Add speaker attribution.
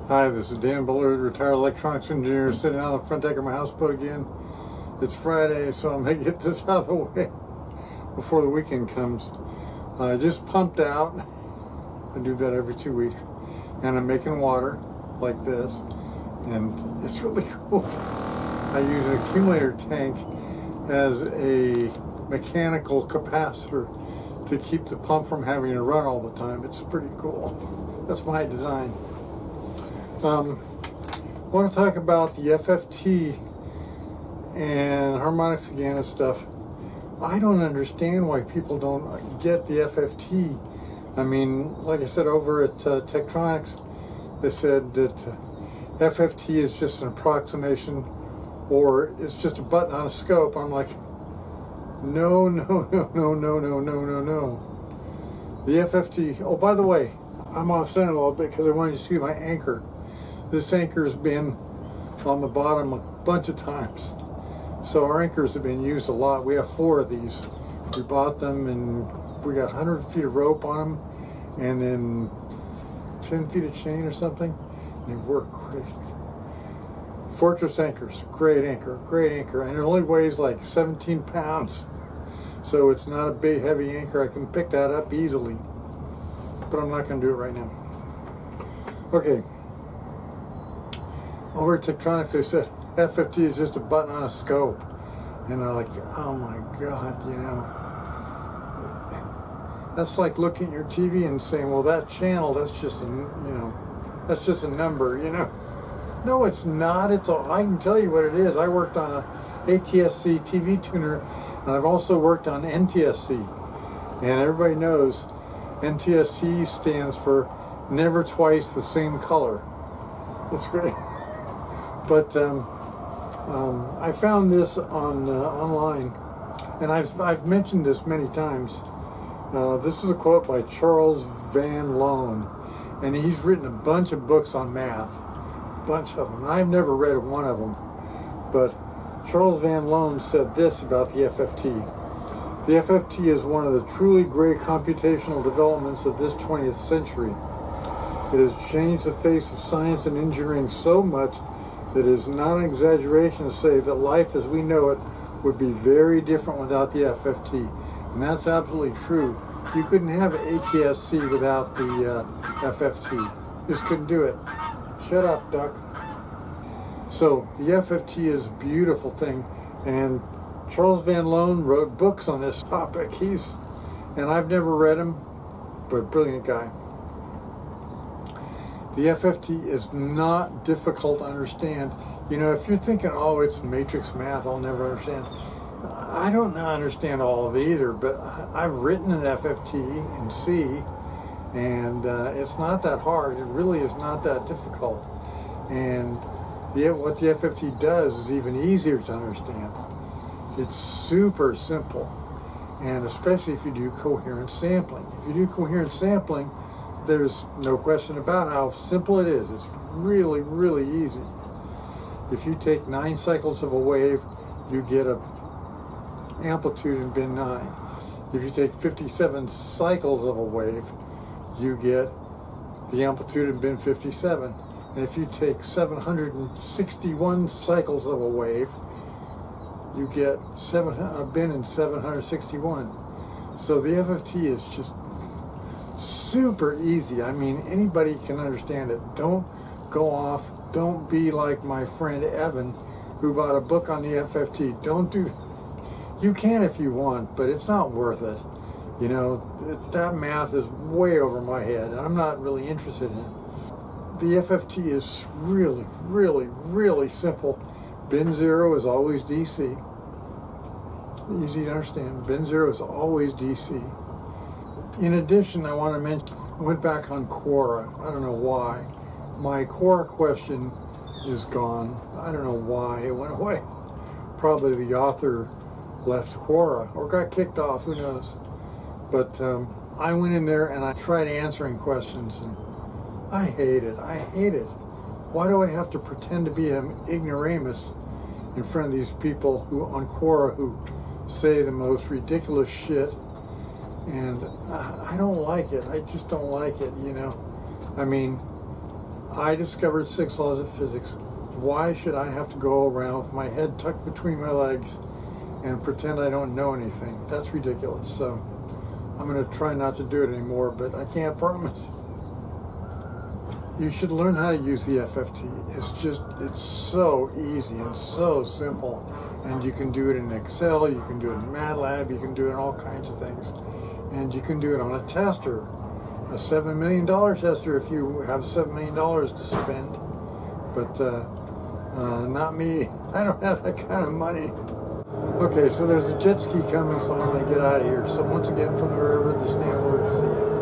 Speaker 1: Hi, this is Dan Bullard, retired electronics engineer, sitting on the front deck of my houseboat again. It's Friday, so I'm going to get this out of the way before the weekend comes. I just pumped out. I do that every 2 weeks. And I'm making water like this. And it's really cool. I use an accumulator tank as a mechanical capacitor to keep the pump from having to run all the time. It's pretty cool. That's my design. I want to talk about the FFT and harmonics again and stuff. I don't understand why people don't get the FFT. I mean, like I said over at Tektronix, they said that FFT is just an approximation or it's just a button on a scope. I'm like, no. The FFT, oh, by the way, I'm off center a little bit because I wanted you to see my anchor. This anchor's been on the bottom a bunch of times. So our anchors have been used a lot. We have 4 of these. We bought them and we got 100 feet of rope on them and then 10 feet of chain or something. They work great. Fortress anchors, great anchor. And it only weighs like 17 pounds. So it's not a big heavy anchor. I can pick that up easily. But I'm not going to do it right now. Okay. Over at Tektronix, they said FFT is just a button on a scope. And I'm like, oh my God, you know. That's like looking at your TV and saying, well, that channel, that's just that's just a number, you know. No, it's not. It's all, I can tell you what it is. I worked on a ATSC TV tuner, and I've also worked on NTSC. And everybody knows NTSC stands for never twice the same color. It's great. But I found this on online, and I've mentioned this many times. This is a quote by Charles Van Loan, and he's written a bunch of books on math, a bunch of them. And I've never read one of them, but Charles Van Loan said this about the FFT. The FFT is one of the truly great computational developments of this 20th century. It has changed the face of science and engineering so much that it is not an exaggeration to say that life as we know it would be very different without the FFT. And that's absolutely true. You couldn't have ATSC without the FFT. Just couldn't do it. Shut up, duck. So the FFT is a beautiful thing. And Charles Van Loan wrote books on this topic. And I've never read him, but brilliant guy. The FFT is not difficult to understand. You know, if you're thinking, oh, it's matrix math, I'll never understand. I don't understand all of it either, but I've written an FFT in C, and it's not that hard. It really is not that difficult. And what the FFT does is even easier to understand. It's super simple, and especially if you do coherent sampling. If you do coherent sampling, there's no question about how simple it is. It's really, really easy. If you take 9 cycles of a wave, you get a amplitude in bin 9. If you take 57 cycles of a wave, you get the amplitude in bin 57. And if you take 761 cycles of a wave, you get a bin in 761. So the FFT is just super easy. I mean, anybody can understand it. Don't go off. Don't be like my friend Evan, who bought a book on the FFT. Don't do. You can if you want, but it's not worth it. You know, that math is way over my head, and I'm not really interested in it. The FFT is really, really, really simple. Bin 0 is always DC. Easy to understand. Bin 0 is always DC. In addition, I want to mention, I went back on Quora. I don't know why. My Quora question is gone. I don't know why it went away. Probably the author left Quora or got kicked off, who knows. But I went in there and I tried answering questions, and I hate it. Why do I have to pretend to be an ignoramus in front of these people who on Quora who say the most ridiculous shit? And I don't like it. I just don't like it, you know. I mean, I discovered 6 laws of physics. Why should I have to go around with my head tucked between my legs and pretend I don't know anything? That's ridiculous. So I'm going to try not to do it anymore, but I can't promise. You should learn how to use the FFT. It's so easy and so simple. And you can do it in Excel, you can do it in MATLAB, you can do it in all kinds of things. And you can do it on a tester, a $7 million tester if you have $7 million to spend. But not me. I don't have that kind of money. Okay, so there's a jet ski coming, so I'm going to get out of here. So once again, from the river, the Stambler, see you.